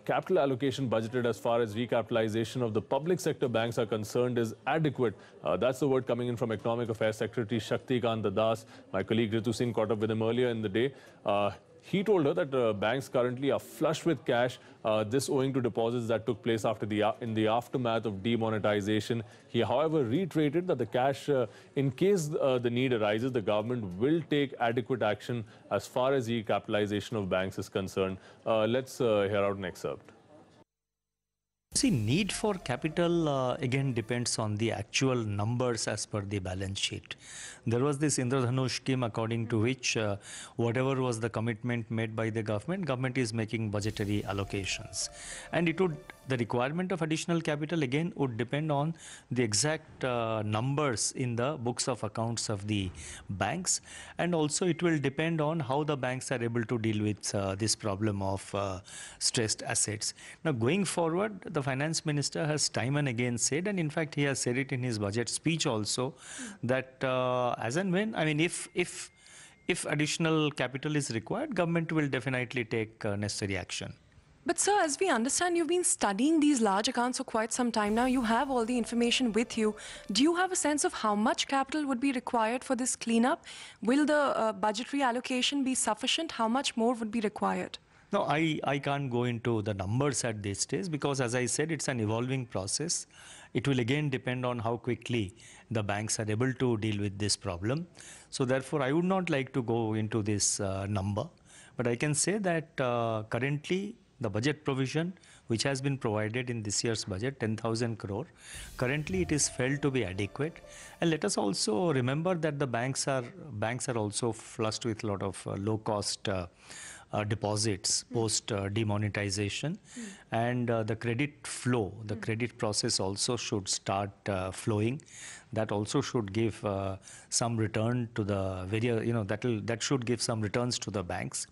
capital allocation budgeted as far as recapitalization of the public sector banks are concerned is adequate. That's the word coming in from Economic Affairs Secretary Shaktikant Das. My colleague Ritu Singh caught up with him earlier in the day. He told her that banks currently are flush with cash, this owing to deposits that took place in the aftermath of demonetization. He, however, reiterated that the cash, in case the need arises, the government will take adequate action as far as recapitalization of banks is concerned. Let's hear out an excerpt. See, need for capital again depends on the actual numbers as per the balance sheet. There was this Indradhanush scheme according to which whatever was the commitment made by the government is making budgetary allocations. And the requirement of additional capital again would depend on the exact numbers in the books of accounts of the banks. And also it will depend on how the banks are able to deal with this problem of stressed assets. Now going forward, the finance minister has time and again said, and in fact he has said it in his budget speech also, that as and when, I mean, if additional capital is required, government will definitely take necessary action. But sir, as we understand, you've been studying these large accounts for quite some time now. You have all the information with you. Do you have a sense of how much capital would be required for this cleanup? Will the budgetary allocation be sufficient? How much more would be required? No, I can't go into the numbers at this stage because, as I said, it's an evolving process. It will again depend on how quickly the banks are able to deal with this problem. So therefore, I would not like to go into this number. But I can say that currently, the budget provision which has been provided in this year's budget, 10,000 crore, currently it is felt to be adequate. And let us also remember that the banks are also flushed with a lot of low-cost deposits post demonetization, and the credit flow, the credit process also should start flowing. That also should give some return to the that should give some returns to the banks.